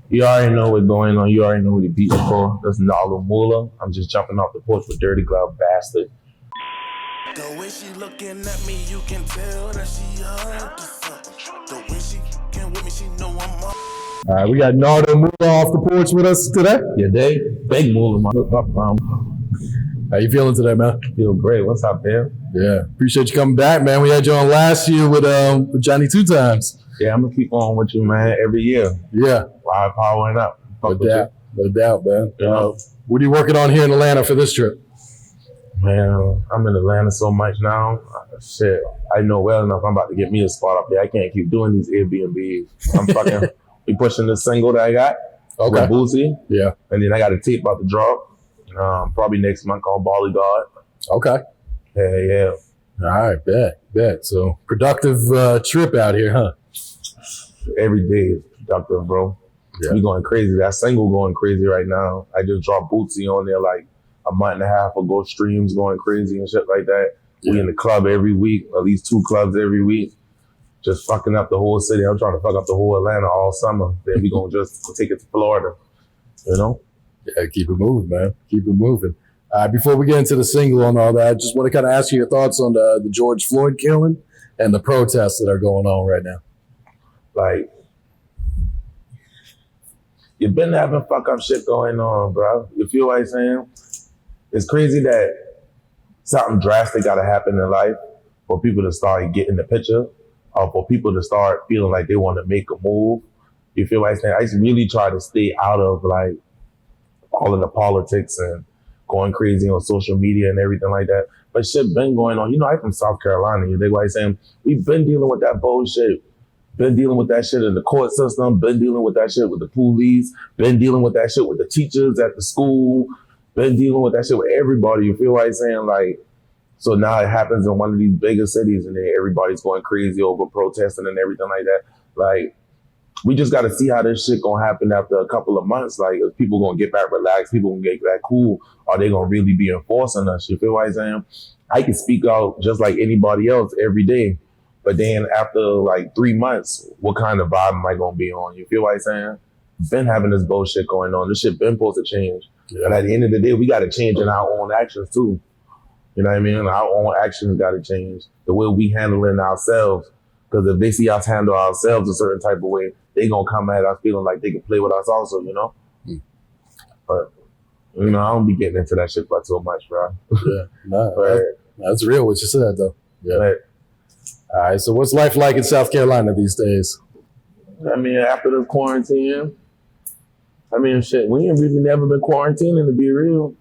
You already know what's going on. You already know what the beat is for. That's Nardo Mula. I'm just jumping off the porch with Dirty Glove Bastard. The way she looking at me, you can tell that she up to something. The way she can with me, she know I'm up. All right, we got Nardo Mula off the porch with us today. Yeah, they big Mula. How you feeling today, man? Feel great. What's up, man? Yeah, appreciate you coming back, man. We had you on last year with Johnny 2 Times. Yeah, I'm gonna keep on with you, man, every year. Yeah. While powering up. No doubt, man. What are you working on here in Atlanta for this trip? Man, I'm in Atlanta so much now. Shit, I know well enough I'm about to get me a spot up there. I can't keep doing these Airbnbs. I'm fucking, we pushing this single that I got with Boosie. Yeah. And then I got a tape about to drop. Probably next month called Bali God. Okay. Yeah. All right, bet. So productive trip out here, huh? Every day is productive, bro. Yeah. We going crazy. That single going crazy right now. I just dropped Boosie on there like a month and a half ago. Streams going crazy and shit like that. Yeah. We in the club every week, at least 2 clubs every week. Just fucking up the whole city. I'm trying to fuck up the whole Atlanta all summer. Then we gonna just take it to Florida, you know? Yeah, keep it moving, man. Keep it moving. Before we get into the single and all that, I just want to kind of ask you your thoughts on the George Floyd killing and the protests that are going on right now. Like, you've been having fuck up shit going on, bro. You feel what I'm saying? It's crazy that something drastic got to happen in life for people to start getting the picture, or for people to start feeling like they want to make a move. You feel what I'm saying? I just really try to stay out of like all of the politics and going crazy on social media and everything like that. But shit been going on. You know, I'm from South Carolina. You dig what I'm saying? We've been dealing with that bullshit. Been dealing with that shit in the court system. Been dealing with that shit with the police. Been dealing with that shit with the teachers at the school. Been dealing with that shit with everybody. You feel what I'm saying? Like, so now it happens in one of these bigger cities and then everybody's going crazy over protesting and everything like that. Like, we just got to see how this shit gonna happen after a couple of months. Like, is people gonna get back relaxed? People gonna get back cool? Are they gonna really be enforcing us? You feel what I'm saying? I can speak out just like anybody else every day. But then after like 3 months, what kind of vibe am I gonna be on? You feel what I'm saying? Been having this bullshit going on. This shit been supposed to change. Yeah. And at the end of the day, we got to change in our own actions too. You know what I mean? Our own actions got to change. The way we handling ourselves. Because if they see us handle ourselves a certain type of way, they gonna come at us feeling like they can play with us also, you know? But, you know, I don't be getting into that shit quite so much, bro. Yeah, that's real what you said, though. Yeah. All right, so what's life like in South Carolina these days? I mean, after the quarantine, I mean, shit, we ain't really never been quarantining, to be real.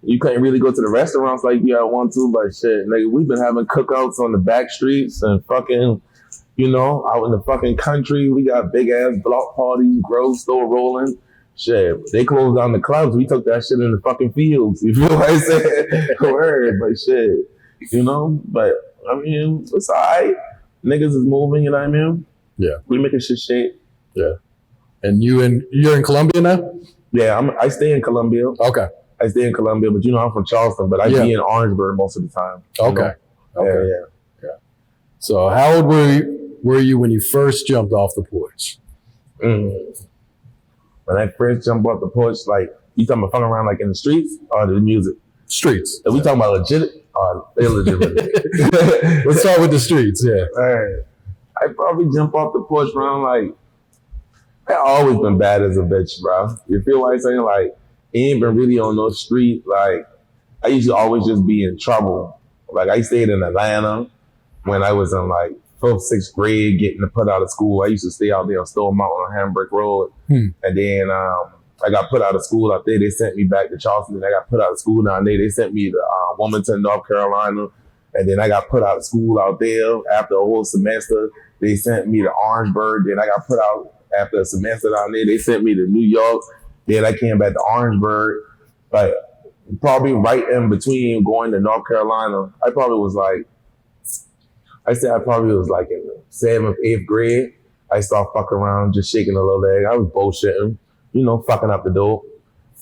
You couldn't really go to the restaurants like you want to, but shit, nigga, we've been having cookouts on the back streets and fucking, you know, out in the fucking country. We got big ass block parties, grows still rolling. Shit, they closed down the clubs. We took that shit in the fucking fields. You feel what I said? Word, but shit, you know. But I mean, it's alright. Niggas is moving. You know what I mean? Yeah, we making shit shape. Yeah. And you're in Columbia now? Yeah, I stay in Columbia. Okay. I stay in Columbia, but you know I'm from Charleston, but I be in Orangeburg most of the time. Okay. Okay. Yeah. So how old were you when you first jumped off the porch? When I first jumped off the porch, like, you talking about fucking around like in the streets or the music? Streets. Are we talking about legit or illegitimate? Let's start with the streets, yeah. All right. I probably jumped off the porch around like, I always been bad as a bitch, bro. You feel what I'm saying? Like, ain't been really on no street. Like, I used to always just be in trouble. Like, I stayed in Atlanta when I was in like 5th, 6th grade, getting put out of school. I used to stay out there on Stone Mountain on Hambrick Road. And then I got put out of school out there. They sent me back to Charleston. And I got put out of school down there. They sent me to Wilmington, North Carolina. And then I got put out of school out there after a whole semester. They sent me to Orangeburg. Then I got put out after a semester down there. They sent me to New York. Then I came back to Orangeburg. But probably right in between going to North Carolina, I probably was like in the 7th, 8th grade. I started fucking around, just shaking a little leg. I was bullshitting, you know, fucking up the dope,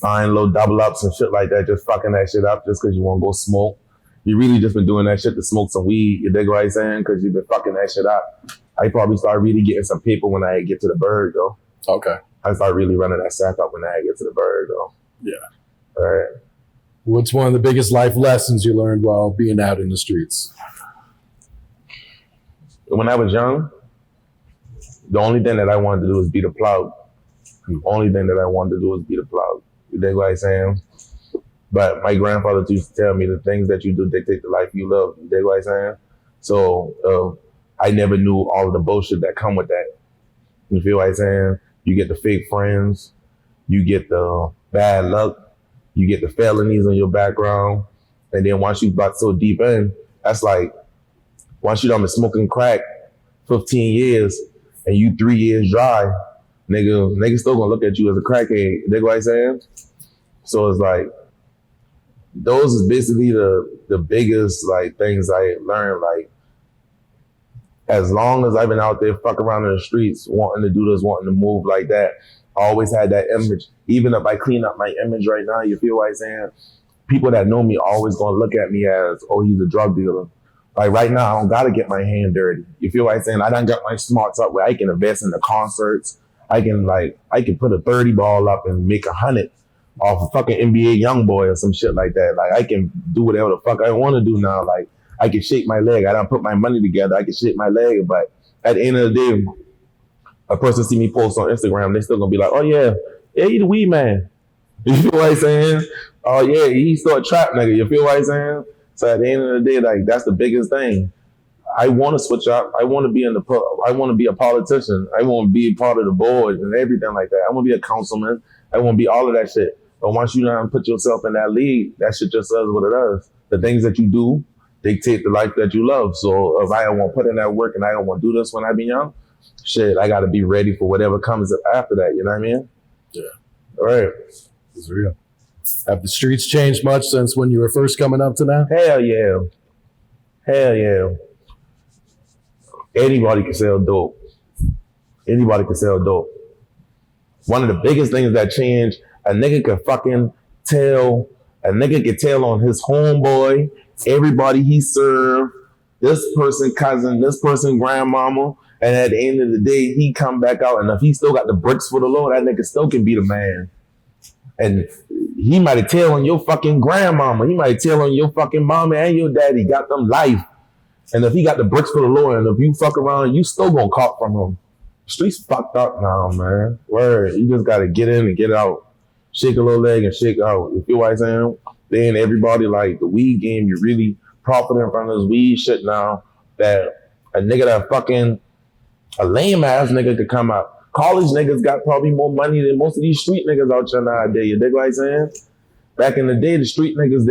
buying little double ups and shit like that, just fucking that shit up just because you want to go smoke. You really just been doing that shit to smoke some weed, you dig what I'm saying? Because you've been fucking that shit up. I probably start really getting some paper when I get to the Berg, though. Okay. I start really running that sack up when I get to the Berg, though. Yeah. All right. What's one of the biggest life lessons you learned while being out in the streets? When I was young, the only thing that I wanted to do was be the plow. The only thing that I wanted to do was be the plow. You dig what I'm saying? But my grandfather used to tell me the things that you do dictate the life you live. You dig what I'm saying? So I never knew all of the bullshit that come with that. You feel what I'm saying? You get the fake friends. You get the bad luck. You get the felonies in your background. And then once you got so deep in, that's like, once you done been smoking crack 15 years and you 3 years dry, nigga still gonna look at you as a crackhead. You dig what I'm saying? So it's like, those is basically the biggest like things I learned. Like, as long as I've been out there fucking around in the streets, wanting to do this, wanting to move like that, I always had that image. Even if I clean up my image right now, you feel what I'm saying? People that know me always gonna look at me as, oh, he's a drug dealer. Like right now, I don't gotta get my hand dirty. You feel what I'm saying? I done got my smarts up where I can invest in the concerts. I can put a 30 ball up and make 100 off a fucking NBA YoungBoy or some shit like that. Like I can do whatever the fuck I want to do now. Like I can shake my leg. I done put my money together. I can shake my leg. But at the end of the day, a person see me post on Instagram, they still gonna be like, oh yeah, he the weed man. You feel what I'm saying? Oh yeah, he's still a trap nigga. You feel what I'm saying? So at the end of the day, like that's the biggest thing. I want to switch up. I want to be I want to be a politician. I want to be part of the board and everything like that. I want to be a councilman. I want to be all of that shit. But once you now put yourself in that league, that shit just does what it does. The things that you do dictate the life that you love. So if I don't want to put in that work and I don't want to do this when I be young, shit, I got to be ready for whatever comes after that. You know what I mean? Yeah. All right. It's real. Have the streets changed much since when you were first coming up to now? Hell yeah. Hell yeah. Anybody can sell dope. Anybody can sell dope. One of the biggest things that changed, a nigga could fucking tell, on his homeboy, everybody he served, this person cousin, this person grandmama, and at the end of the day, he come back out, and if he still got the bricks for the Lord, that nigga still can be the man. And he might have tell on your fucking grandmama, he might tell on your fucking mama and your daddy, got them life. And if he got the bricks for the Lord, and if you fuck around, you still gonna cop from him. Streets fucked up now, man. Word, you just gotta get in and get out. Shake a little leg and shake out. You feel what I'm saying? Then everybody like the weed game, you really profiting from this weed shit now. That a nigga that fucking, a lame ass nigga could come out. College niggas got probably more money than most of these street niggas out here nowadays. You dig what I'm saying? Back in the day, the street niggas,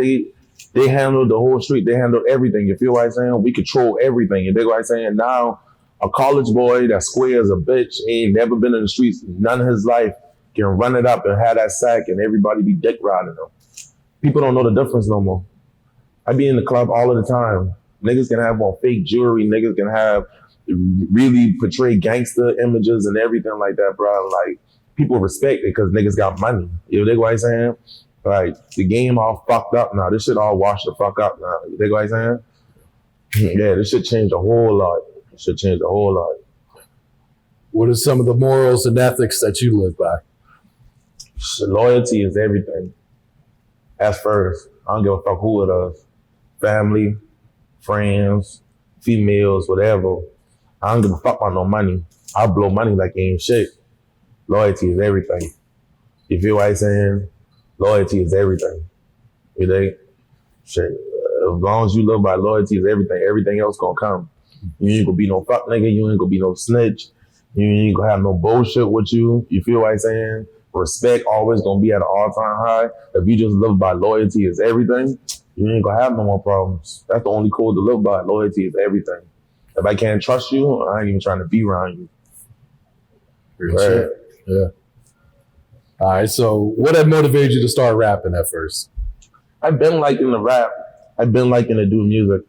they handled the whole street. They handled everything. You feel what I'm saying? We control everything. You dig what I'm saying? Now, a college boy that square as a bitch, ain't never been in the streets none of his life, can run it up and have that sack and everybody be dick riding him. People don't know the difference no more. I be in the club all of the time. Niggas can have on fake jewelry. Niggas can have really portray gangster images and everything like that, bro. Like, people respect it because niggas got money. You dig what I'm saying? Like, the game all fucked up now. This shit all washed the fuck up now. You dig what I'm saying? Yeah, this shit changed a whole lot. This shit changed a whole lot. What are some of the morals and ethics that you live by? Loyalty is everything. That's first. I don't give a fuck who it is. Family, friends, females, whatever. I don't give a fuck about no money. I'll blow money like it ain't shit. Loyalty is everything. You feel what I'm saying? Loyalty is everything. You dig? Shit. As long as you live by loyalty is everything. Everything else gonna come. You ain't gonna be no fuck nigga. You ain't gonna be no snitch. You ain't gonna have no bullshit with you. You feel what I'm saying? Respect always gonna be at an all-time high. If you just live by loyalty is everything, you ain't gonna have no more problems. That's the only code to live by. Loyalty is everything. If I can't trust you, I ain't even trying to be around you. Right. Yeah. All right. So what had motivated you to start rapping at first? I've been liking to rap. I've been liking to do music.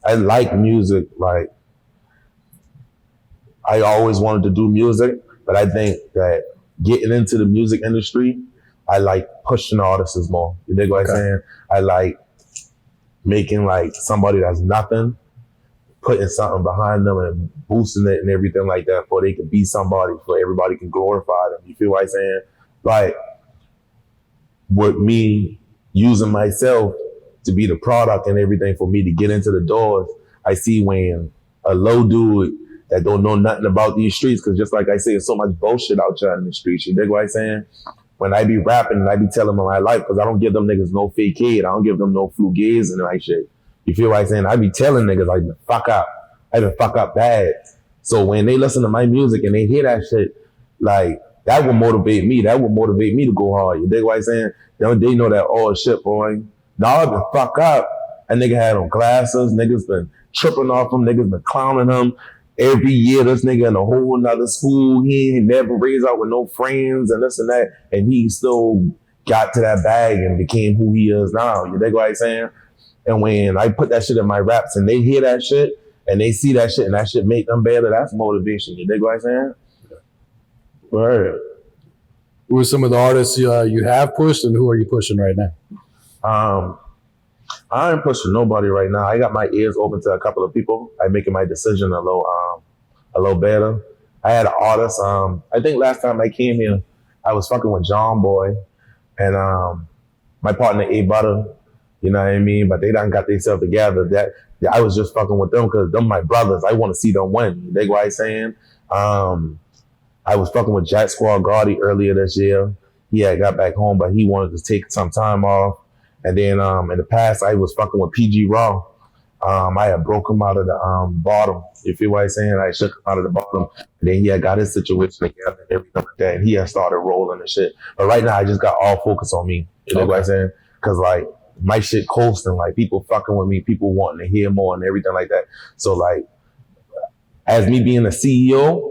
I like music. Like, I always wanted to do music, but I think that getting into the music industry, I like pushing artists more. You dig what I'm saying? I like making like somebody that's nothing putting something behind them and boosting it and everything like that for they can be somebody, for everybody can glorify them. You feel what I'm saying? Like, with me using myself to be the product and everything for me to get into the doors, I see when a low dude that don't know nothing about these streets, because just like I say, there's so much bullshit out there in the streets. You dig what I'm saying? When I be rapping and I be telling them my life, because I don't give them niggas no fake kid. I don't give them no flugaze and like shit. You feel what I'm saying? I be telling niggas like, fuck up. I been fuck up bad. So when they listen to my music and they hear that shit, like, that will motivate me. That will motivate me to go hard. You dig what I'm saying? They know that, oh shit, boy. Nah, I been fuck up. That nigga had on glasses. Niggas been tripping off him. Niggas been clowning him. Every year, this nigga in a whole nother school. He ain't never raised out with no friends and this and that. And he still got to that bag and became who he is now. You dig what I'm saying? And when I put that shit in my raps and they hear that shit and they see that shit and that shit make them better, that's motivation. You dig what I'm saying? Word. Who are some of the artists you have pushed, and who are you pushing right now? I ain't pushing nobody right now. I got my ears open to a couple of people. I'm making my decision a little better. I had an artist. I think last time I came here, I was fucking with John Boy and my partner A Butter. You know what I mean? But they done got themselves together. That I was just fucking with them because them my brothers. I want to see them win. You dig what I'm saying? I was fucking with Jack Squad Gotti earlier this year. He had got back home, but he wanted to take some time off. And then in the past, I was fucking with PG Raw. I had broke him out of the bottom. You feel what I'm saying? I shook him out of the bottom. And then he had got his situation together and everything like that. And he had started rolling and shit. But right now, I just got all focus on me. You know what I'm saying? Because like my shit coasting, like people fucking with me, people wanting to hear more and everything like that. So like, as me being a CEO,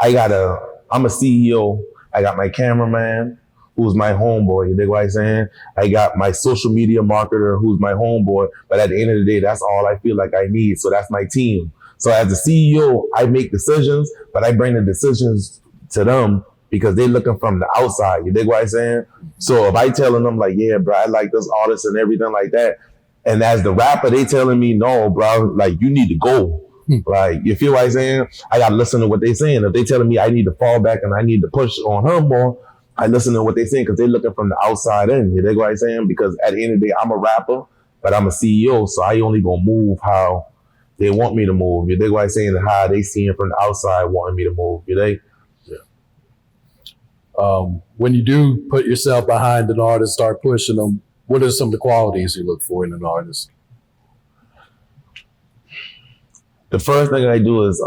I'm a CEO. I got my cameraman, who's my homeboy. You dig what I'm saying? I got my social media marketer, who's my homeboy. But at the end of the day, that's all I feel like I need. So that's my team. So as a CEO, I make decisions, but I bring the decisions to them because they're looking from the outside. You dig what I'm saying? So if I telling them like, yeah, bro, I like this artist and everything like that. And as the rapper, they telling me, no, bro, like you need to go. Like, you feel what I'm saying? I got to listen to what they saying. If they telling me I need to fall back and I need to push on her more, I listen to what they saying because they looking from the outside in. You dig what I'm saying? Because at the end of the day, I'm a rapper, but I'm a CEO, so I only gonna move how they want me to move. You dig what I'm saying? And how they seeing from the outside wanting me to move. You dig? Yeah. When you do put yourself behind an artist, start pushing them, what are some of the qualities you look for in an artist? The first thing I do is,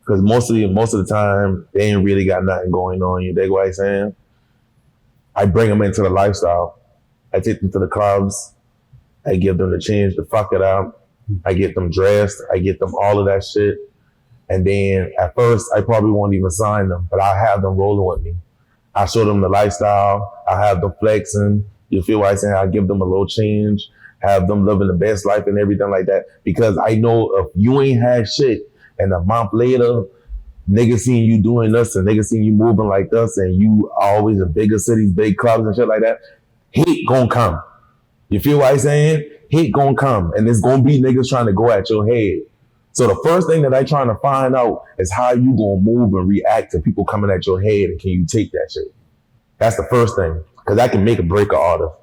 because most of the time, they ain't really got nothing going on. You dig what I'm saying? I bring them into the lifestyle. I take them to the clubs. I give them the change to fuck it up. I get them dressed. I get them all of that shit. And then at first, I probably won't even sign them, but I have them rolling with me. I show them the lifestyle. I have them flexing. You feel what I'm saying? I give them a little change. Have them living the best life and everything like that. Because I know if you ain't had shit and a month later, niggas seeing you doing this and niggas seeing you moving like this and you always in bigger cities, big clubs and shit like that, hate gonna come. You feel what I'm saying? Hate gonna come. And there's gonna be niggas trying to go at your head. So the first thing that I trying to find out is how you gonna move and react to people coming at your head and can you take that shit? That's the first thing. Because that can make or break an artist.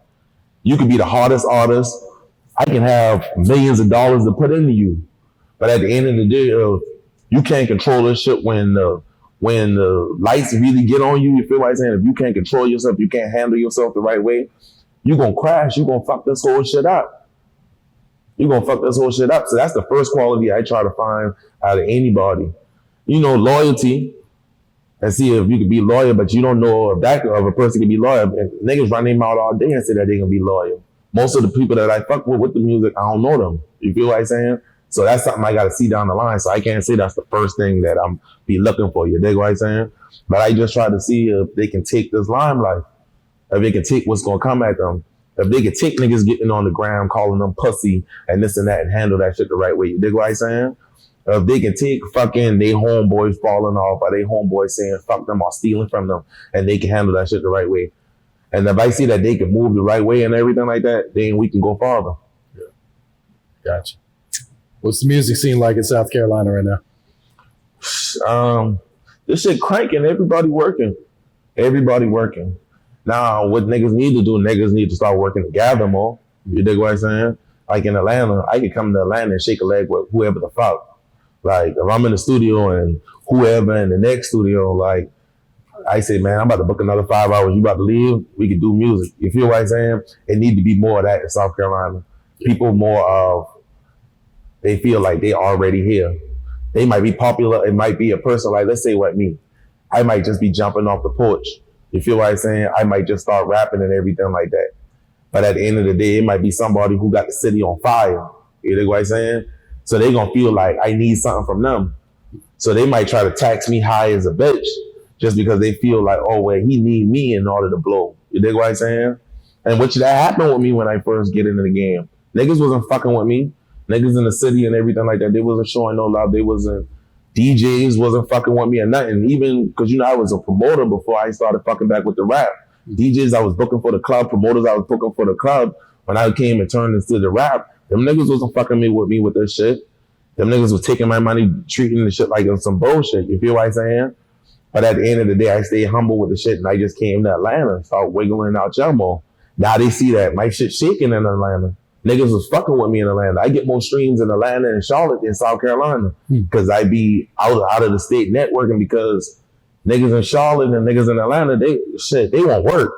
You can be the hardest artist. I can have millions of dollars to put into you. But at the end of the day, you can't control this shit when the lights really get on you. You feel what I'm saying? If you can't control yourself, you can't handle yourself the right way, you're going to crash. You're going to fuck this whole shit up. You're going to fuck this whole shit up. So that's the first quality I try to find out of anybody. You know, loyalty. And see if you can be loyal, but you don't know if a person can be loyal. And niggas run their mouth all day and say that they can be loyal. Most of the people that I fuck with the music, I don't know them. You feel what I'm saying? So that's something I got to see down the line. So I can't say that's the first thing that I'm be looking for. You dig what I'm saying? But I just try to see if they can take this limelight. If they can take what's going to come at them. If they can take niggas getting on the ground, calling them pussy and this and that and handle that shit the right way. You dig what I'm saying? If they can take fucking they homeboys falling off or they homeboys saying fuck them or stealing from them and they can handle that shit the right way. And if I see that they can move the right way and everything like that, then we can go farther. Yeah. Gotcha. What's the music scene like in South Carolina right now? This shit cranking. Everybody working. Everybody working. Now, what niggas need to do, niggas need to start working together more. You dig what I'm saying? Like in Atlanta, I could come to Atlanta and shake a leg with whoever the fuck. Like, if I'm in the studio and whoever in the next studio, like, I say, man, I'm about to book another 5 hours. You about to leave? We can do music. You feel what I'm saying? It need to be more of that in South Carolina. People more of, they feel like they already here. They might be popular. It might be a person like, let's say what me. I might just be jumping off the porch. You feel what I'm saying? I might just start rapping and everything like that. But at the end of the day, it might be somebody who got the city on fire. You know what I'm saying? So they gonna feel like I need something from them. So they might try to tax me high as a bitch just because they feel like, oh, well, he need me in order to blow. You dig what I'm saying? And that happened with me when I first get into the game. Niggas wasn't fucking with me. Niggas in the city and everything like that, they wasn't showing no love. They wasn't, DJs wasn't fucking with me or nothing. Even, because, I was a promoter before I started fucking back with the rap. DJs I was booking for the club, promoters I was booking for the club. When I came and turned into the rap, them niggas wasn't fucking with me with this shit. Them niggas was taking my money, treating the shit like it was some bullshit. You feel what I'm saying? But at the end of the day, I stayed humble with the shit and I just came to Atlanta and started wiggling out Jumbo. Now they see that my shit shaking in Atlanta. Niggas was fucking with me in Atlanta. I get more streams in Atlanta and Charlotte than South Carolina because I be out of the state networking because niggas in Charlotte and niggas in Atlanta, they won't work.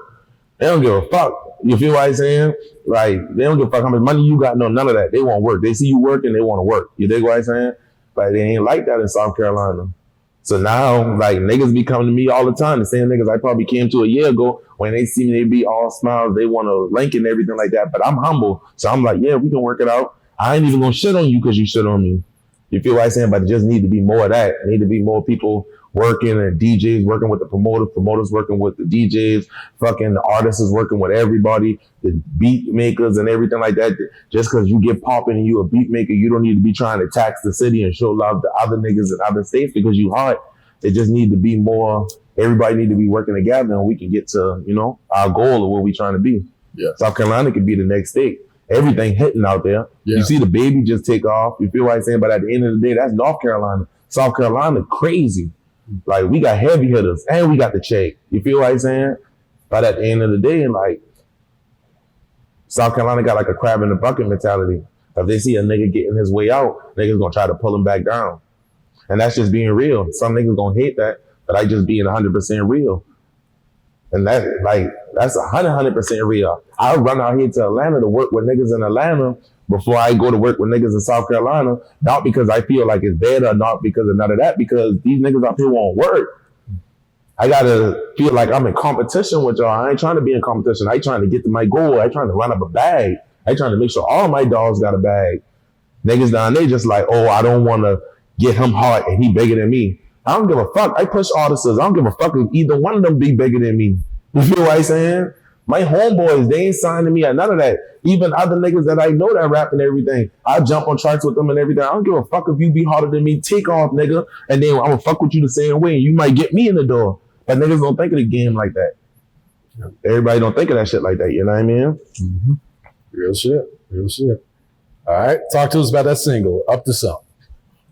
They don't give a fuck. You feel what I'm saying? Like, they don't give a fuck how much money you got. No, none of that. They won't work. They see you working, they want to work. You dig what I'm saying? But they ain't like that in South Carolina. So now, like, niggas be coming to me all the time. The same niggas I probably came to a year ago. When they see me, they be all smiles. They want to link and everything like that. But I'm humble. So I'm like, yeah, we can work it out. I ain't even going to shit on you because you shit on me. You feel what I'm saying? But it just need to be more of that. It need to be more people working and DJs working with the promoters working with the DJs, fucking the artists is working with everybody, the beat makers and everything like that. Just because you get popping and you a beat maker, you don't need to be trying to tax the city and show love to other niggas in other states because you hot. It just need to be more, everybody need to be working together and we can get to, our goal of what we trying to be. Yeah. South Carolina could be the next state. Everything hitting out there. Yeah. You see the baby just take off. You feel what I'm saying? But at the end of the day, that's North Carolina. South Carolina, crazy. Like, we got heavy hitters and we got the check. You feel what I'm saying? But at the end of the day, like, South Carolina got like a crab in the bucket mentality. If they see a nigga getting his way out, niggas gonna try to pull him back down. And that's just being real. Some niggas gonna hate that, but I just being 100% real. And that's 100% real. I run out here to Atlanta to work with niggas in Atlanta before I go to work with niggas in South Carolina, not because I feel like it's better, not because of none of that, because these niggas up here won't work. I gotta feel like I'm in competition with y'all. I ain't trying to be in competition. I ain't trying to get to my goal. I trying to run up a bag. I trying to make sure all my dogs got a bag. Niggas down there just like, oh, I don't want to get him hard and he bigger than me. I don't give a fuck. I push artists. I don't give a fuck if either one of them be bigger than me. You feel what I'm saying? My homeboys, they ain't signing me or none of that. Even other niggas that I know that rap and everything, I jump on tracks with them and everything. I don't give a fuck if you be harder than me. Take off, nigga. And then I'm gonna fuck with you the same way. You might get me in the door. But niggas don't think of the game like that. Everybody don't think of that shit like that. You know what I mean? Mm-hmm. Real shit. All right. Talk to us about that single, Up To Sumn.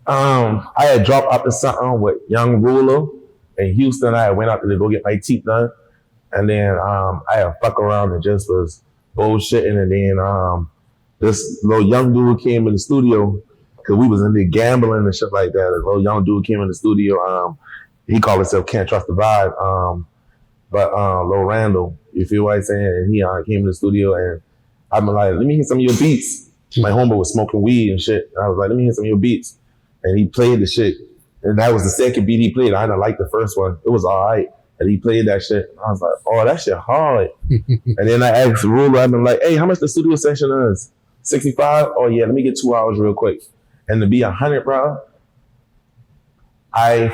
I had dropped Up To Sumn with Young Ruler in Houston. I went out there to go get my teeth done. And then I had fuck around and just was bullshitting. And then this little young dude came in the studio because we was in there gambling and shit like that. A little young dude came in the studio. He called himself Can't Trust the Vibe. But Lil Randall, you feel what I'm saying? And he came in the studio and I'm like, let me hear some of your beats. My homeboy was smoking weed and shit. And I was like, let me hear some of your beats. And he played the shit. And that was the second beat he played. I didn't like the first one. It was all right. And he played that shit. I was like, oh, that shit hard. And then I asked Ruler, I've been like, hey, how much the studio session is? 65? Oh yeah, let me get 2 hours real quick. And to be 100, bro,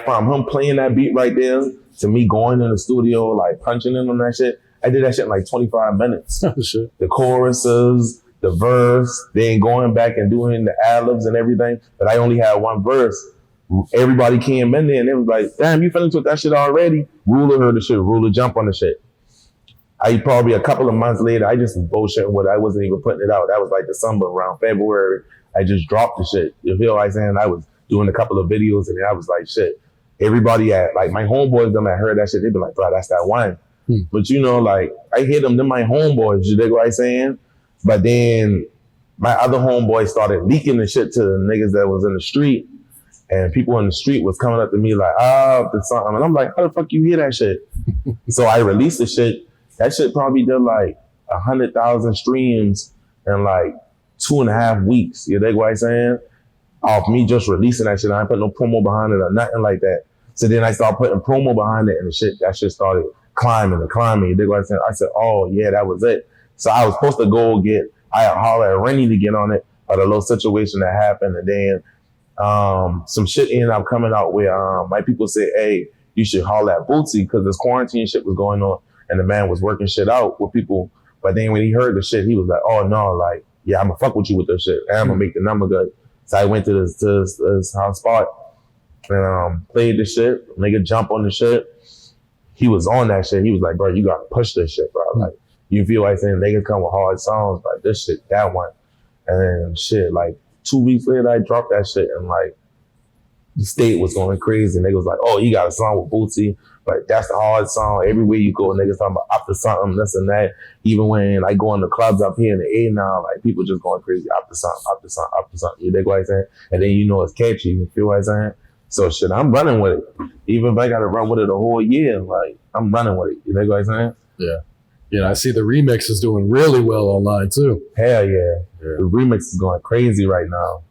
from him playing that beat right there to me going in the studio, like punching in on that shit, I did that shit in like 25 minutes. The choruses, the verse, then going back and doing the ad-libs and everything. But I only had one verse. Everybody came in there and they was like, damn, you finished with that shit already? Ruler heard the shit. Ruler jump on the shit. Probably a couple of months later, I just was bullshitting with it. I wasn't even putting it out. That was like December, around February. I just dropped the shit. You feel what I'm saying? I was doing a couple of videos and I was like, shit. Everybody at, like, my homeboys, them that heard that shit, they be like, bro, that's that one. But you know, like, I hear them my homeboys, you dig what I'm saying? But then my other homeboys started leaking the shit to the niggas that was in the street. And people in the street was coming up to me like, there's something. And I'm like, how the fuck you hear that shit? So I released the shit. That shit probably did like 100,000 streams in like 2.5 weeks. You dig what I'm saying? Off me just releasing that shit. I ain't put no promo behind it or nothing like that. So then I started putting promo behind it and that shit started climbing and climbing. You dig what I'm saying? I said, oh yeah, that was it. So I was supposed to go I had hollered at Rennie to get on it, but a little situation that happened. And then some shit ended up coming out where my people said, hey, you should holler at Boosie because this quarantine shit was going on and the man was working shit out with people. But then when he heard the shit, he was like, oh no, like, yeah, I'm gonna fuck with you with this shit. And I'm gonna make the number good. So I went to this house spot and played the shit, nigga jump on the shit. He was on that shit. He was like, bro, you gotta push this shit, bro. Like, you feel like saying niggas come with hard songs, like this shit, that one. And shit, like 2 weeks later, I dropped that shit and like the state was going crazy. And they was like, oh, you got a song with Boosie. Like, that's the hard song. Everywhere you go, niggas talking about up to something, this and that. Even when I go in the clubs up here in the A now, like people just going crazy, up to something, up to something, up to something. You dig what I'm saying? And then you know it's catchy. You feel what I'm saying? So shit, I'm running with it. Even if I got to run with it a whole year, like I'm running with it. You dig what I'm saying? Yeah. Yeah, I see the remix is doing really well online too. Hell yeah. The remix is going crazy right now.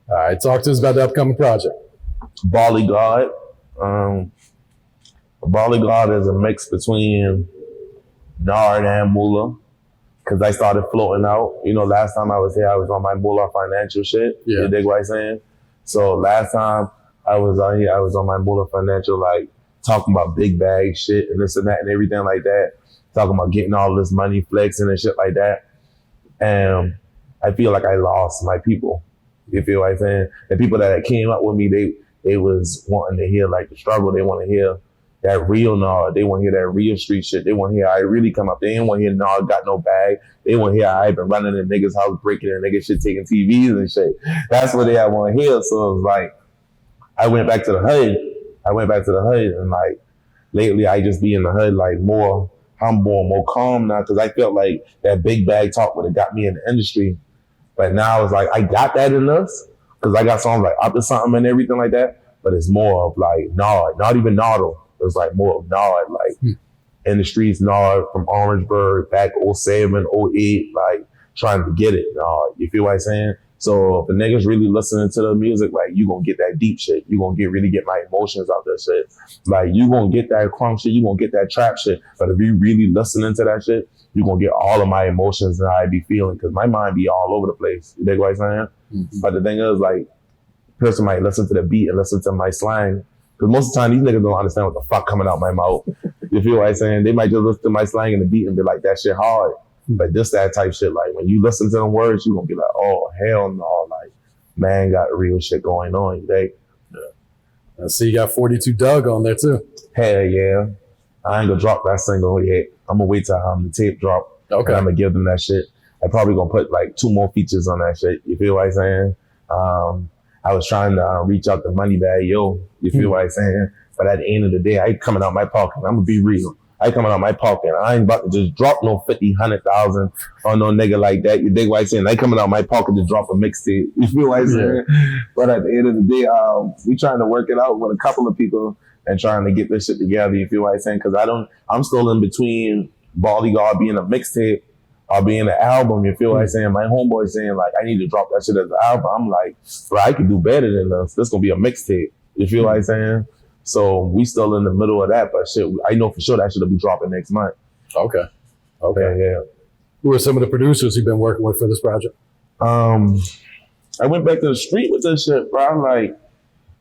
All right, talk to us about the upcoming project. Bali God. Bali God is a mix between Nardo and Mula. Cause I started floating out. You know, last time I was here, I was on my Mula financial shit. Yeah. You dig what I'm saying? So last time I was on here, I was on my Mula financial, like talking about big bag shit and this and that and everything like that. Talking about getting all this money, flexing and shit like that. And I feel like I lost my people. You feel what I'm saying? The people that came up with me, they was wanting to hear like the struggle. They want to hear that real Nard. They want to hear that real street shit. They want to hear I really come up. They didn't want to hear Nard got no bag. They want to hear I been running in niggas' house, breaking in niggas' shit, taking TVs and shit. That's what they want to hear. So it was like, I went back to the hood. And like, lately I just be in the hood like more humble, more calm now, because I felt like that big bag talk would have got me in the industry. But now it's like, I got that in us, because I got songs like Up to Something and everything like that, but it's more of like Nard, not even Nardo. It's like more of Nard, like in the streets, Nard from Orangeburg, back 07, 08, like trying to get it, Nard. You feel what I'm saying? So if the niggas really listening to the music, like you gonna get that deep shit. You gonna really get my emotions out that shit. Like you gonna get that crunk shit, you gonna get that trap shit. But if you really listening to that shit, you gonna get all of my emotions that I be feeling, because my mind be all over the place. You dig what I'm saying? Mm-hmm. But the thing is, like, person might listen to the beat and listen to my slang. Because most of the time, these niggas don't understand what the fuck coming out my mouth. You feel what I'm saying? They might just listen to my slang and the beat and be like, that shit hard. But this, that type shit, like, when you listen to them words, you gonna be like, oh, hell no. Like, man got real shit going on, you dig? Yeah. I see you got 42 Dugg on there, too. Hell yeah. I ain't gonna drop that single yet. I'm gonna wait till the tape drop. Okay. And I'm gonna give them that shit. I probably gonna put like 2 more features on that shit. You feel what I'm saying? I was trying to reach out to Moneybag Yo. You feel what I'm saying? But at the end of the day, I ain't coming out my pocket. I'm gonna be real. I coming out my pocket. I ain't about to just drop no 50, 100,000 on no nigga like that. You dig what I'm saying? I coming out my pocket to drop a mixtape. You feel what I'm saying? But at the end of the day, we trying to work it out with a couple of people and trying to get this shit together. You feel what I'm saying? Because I'm still in between Bali God being a mixtape or being an album. You feel what I'm saying? My homeboy saying like, I need to drop that shit as an album. I'm like, bro, I can do better than this. This gonna be a mixtape. You feel what I'm saying? So we still in the middle of that, but shit, I know for sure that shit'll be dropping next month. Okay. Yeah. Who are some of the producers you've been working with for this project? I went back to the street with this shit, bro. Like,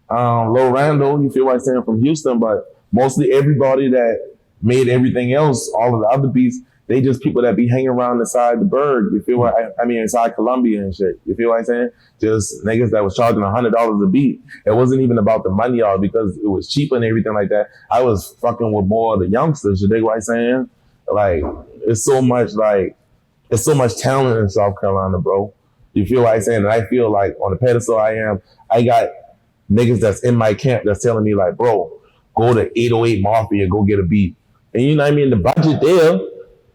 Lil Randall, you feel what I'm saying, from Houston, but mostly everybody that made everything else, all of the other beats, they just people that be hanging around inside the Berg. You feel what I mean? Inside Columbia and shit. You feel what I'm saying? Just niggas that was charging $100 a beat. It wasn't even about the money, all because it was cheap and everything like that. I was fucking with more of the youngsters. You dig what I'm saying? Like, it's so much talent in South Carolina, bro. You feel what I'm saying? And I feel like on the pedestal I got niggas that's in my camp that's telling me like, bro, go to 808 Mafia, go get a beat. And you know what I mean? The budget there.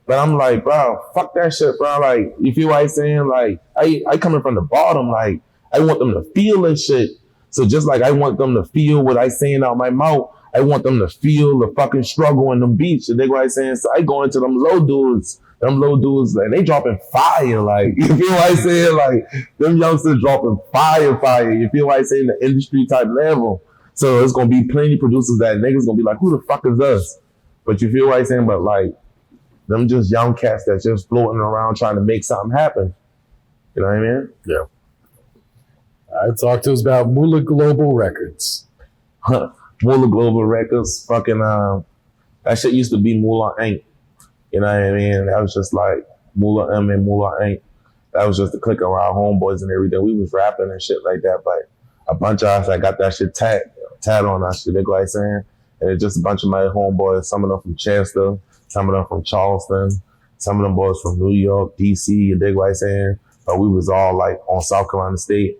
But I'm like, bro, fuck that shit, bro. Like, you feel what I'm saying? Like, I coming from the bottom. Like, I want them to feel and shit. So just like I want them to feel what I saying out my mouth, I want them to feel the fucking struggle in them beats. You dig what I'm saying? So I go into them low dudes, and they dropping fire. Like, you feel what I'm saying? Like, them youngsters dropping fire. You feel what I'm saying? The industry type level. So it's gonna be plenty of producers that niggas gonna be like, who the fuck is us? But you feel what I'm saying? But like, them just young cats that's just floating around trying to make something happen. You know what I mean? Yeah. All right, talk to us about Mula Global Records. Mula Global Records, fucking, that shit used to be Mula Inc. You know what I mean? That was just like Mula M and Mula Inc. That was just the click around homeboys and everything. We was rapping and shit like that, but a bunch of us, I got that shit tagged on that shit, you know what I'm saying? And it's just a bunch of my homeboys, some of them from Chester, some of them from Charleston, some of them boys from New York, DC, you dig what I'm saying? But we was all like on South Carolina State,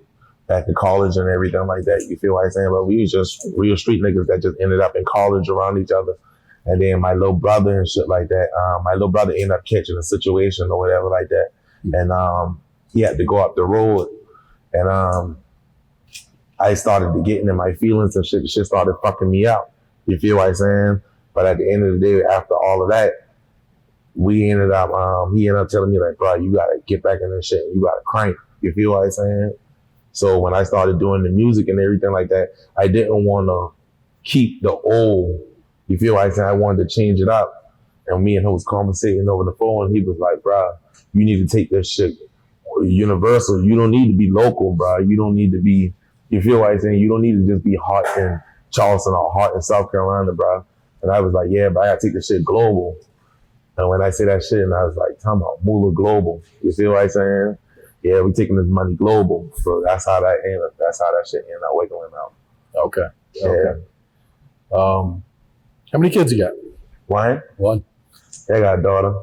back in college and everything like that, you feel what I'm saying? But we was just real street niggas that just ended up in college around each other. And then my little brother and shit like that, my little brother ended up catching a situation or whatever like that. And he had to go up the road. And I started to get into my feelings and shit. Shit started fucking me up. You feel what I'm saying? But at the end of the day, after all of that, he ended up telling me like, bro, you gotta get back in this shit. You gotta crank. You feel what I'm saying? So when I started doing the music and everything like that, I didn't want to keep the old. You feel what I'm saying? I wanted to change it up. And me and him was conversating over the phone. He was like, bro, you need to take this shit universal. You don't need to be local, bro. You don't need to be, you feel what I'm saying? You don't need to just be hot in Charleston or hot in South Carolina, bro. And I was like, yeah, but I gotta take this shit global. And when I say that shit, and I was like, talking about Mula Global. You feel what I'm saying? Yeah, we taking this money global. So that's how that shit ended up waking out. Okay. Yeah. Okay. How many kids you got? One. I got a daughter.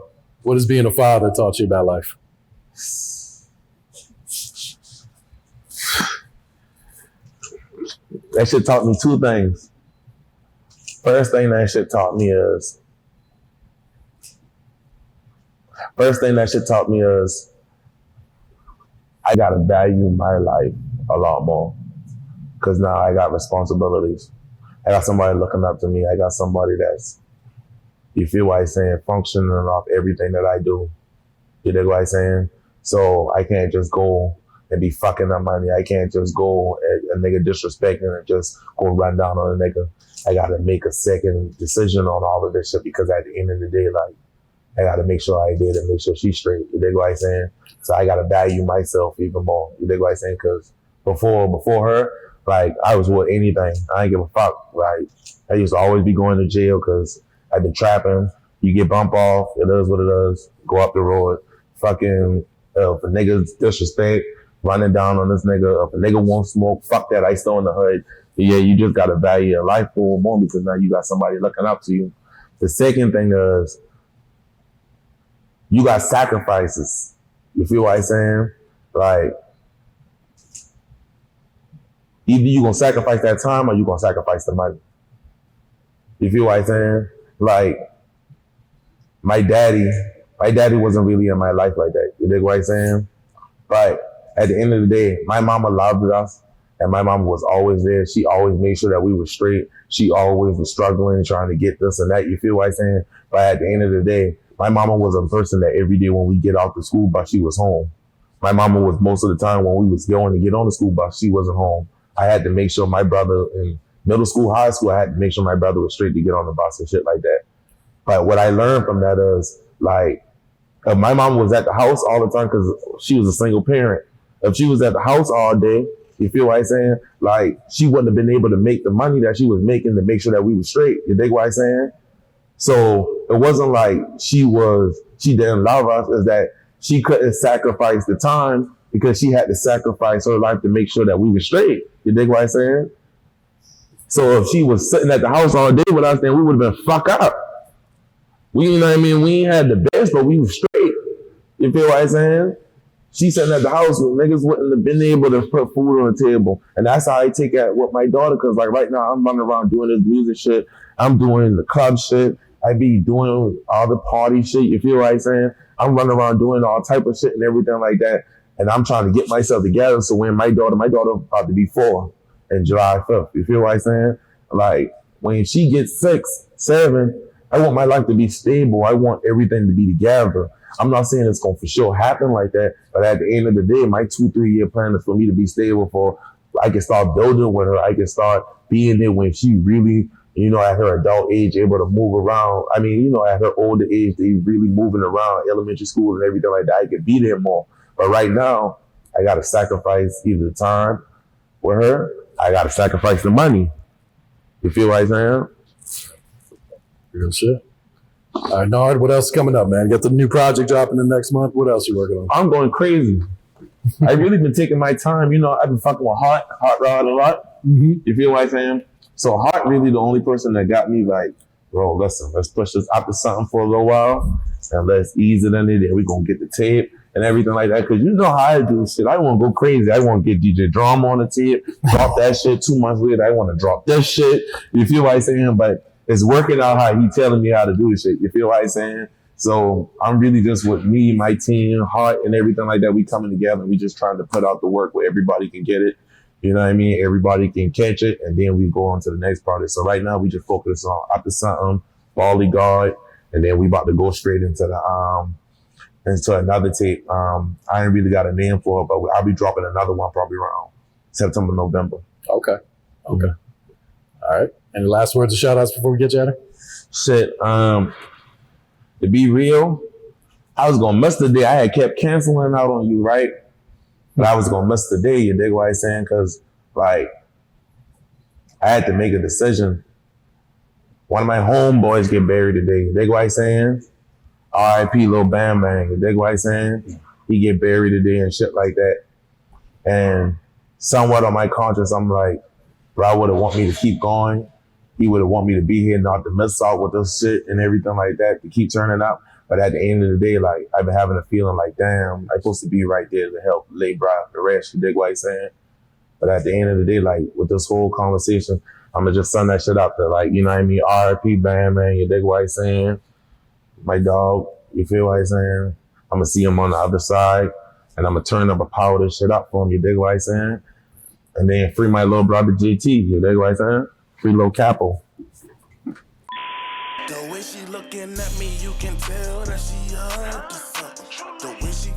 What has being a father taught you about life? That shit taught me two things. First thing that shit taught me is I gotta value my life a lot more. Cause now I got responsibilities. I got somebody looking up to me. I got somebody that's, you feel what I'm saying, functioning off everything that I do. You dig what I'm saying? So I can't just go and be fucking up money. I can't just go and nigga disrespecting and just go run down on a nigga. I gotta make a second decision on all of this shit because at the end of the day, like, I gotta make sure I did and make sure she's straight. You dig what I'm saying? So I gotta value myself even more. You dig what I'm saying? Cause before her, like, I was with anything. I ain't give a fuck. Like, I used to always be going to jail because I've been trapping. You get bumped off. It is what it is. Go up the road. Fucking, if a nigga's disrespect, running down on this nigga. If a nigga won't smoke, fuck that. I still in the hood. Yeah, you just gotta value your life for more because now you got somebody looking up to you. The second thing is, you got sacrifices. You feel what I'm saying? Like, either you gonna sacrifice that time or you gonna sacrifice the money. You feel what I'm saying? Like, my daddy wasn't really in my life like that. You dig what I'm saying? But at the end of the day, my mama loved us and my mama was always there. She always made sure that we were straight. She always was struggling, trying to get this and that. You feel what I'm saying? But at the end of the day, my mama was a person that every day when we get off the school bus, she was home. My mama was most of the time when we was going to get on the school bus, she wasn't home. I had to make sure my brother in middle school, high school, I had to make sure my brother was straight to get on the bus and shit like that. But what I learned from that is, like, if my mom was at the house all the time because she was a single parent. If she was at the house all day, you feel what I'm saying? Like, she wouldn't have been able to make the money that she was making to make sure that we were straight. You dig what I'm saying? So it wasn't like she didn't love us, is that she couldn't sacrifice the time because she had to sacrifice her life to make sure that we were straight. You dig what I'm saying? So if she was sitting at the house all day with us, then we would have been fucked up. You know what I mean? We ain't had the best, but we were straight. You feel what I'm saying? She sitting at the house with niggas wouldn't have been able to put food on the table. And that's how I take it with my daughter, because like right now I'm running around doing this music shit. I'm doing the club shit. I be doing all the party shit. You feel what I'm saying? I'm running around doing all type of shit and everything like that. And I'm trying to get myself together. So when my daughter about to be 4 in July 5th. You feel what I'm saying? Like when she gets 6, 7, I want my life to be stable. I want everything to be together. I'm not saying it's going to for sure happen like that, but at the end of the day, my 2-3 year plan is for me to be stable for, I can start building with her. I can start being there when she really, you know, at her adult age, able to move around. I mean, you know, at her older age, they really moving around elementary school and everything like that. I can be there more. But right now, I got to sacrifice either the time with her. I got to sacrifice the money. You feel what I'm saying? Real shit. All right, Nard, what else is coming up, man? Got the new project dropping in the next month. What else you working on? I'm going crazy. I really been taking my time. You know, I've been fucking with Hot Rod a lot. Mm-hmm. You feel what I'm saying? So Hot really the only person that got me like, bro, listen, let's push this out to something for a little while and let's ease it in it and we're going to get the tape and everything like that. Because you know how I do shit. I want to go crazy. I want to get DJ Drama on the tape, drop that shit 2 months later. I want to drop this shit. You feel what I'm saying? But it's working out how he telling me how to do shit. You feel what I'm saying? So I'm really just with me, my team, Heart, and everything like that. We coming together. We just trying to put out the work where everybody can get it. You know what I mean? Everybody can catch it, and then we go on to the next project. So right now we just focus on To Sumn, Bali God, and then we about to go straight into another tape. I ain't really got a name for it, but I'll be dropping another one probably around September, November. Okay. All right. Any last words or shout outs before we get you out of here? Shit. To be real, I was gonna miss the day. I had kept canceling out on you, right? But I was gonna miss the day, you dig what I'm saying? Cause like I had to make a decision. One of my homeboys get buried today, you dig what I'm saying? R.I.P. Lil Bam Bang, you dig what I'm saying? He get buried today and shit like that. And somewhat on my conscience, I'm like, bro, would have want me to keep going. He would have want me to be here, not to miss out with this shit and everything like that, to keep turning out. But at the end of the day, like, I've been having a feeling like, damn, I'm supposed to be right there to help lay bro the rest, you dig what I'm saying? But at the end of the day, like, with this whole conversation, I'm going to just send that shit out there. Like, you know what I mean? R.I.P. Bam, man, you dig what I'm saying? My dog, you feel what I'm saying? I'm going to see him on the other side, and I'm going to turn up a power this shit up for him, you dig what I'm saying? And then free my little brother JT, you dig what I'm saying? Free Lil Capo. The way she looking at me, you can tell that she up to something. The way she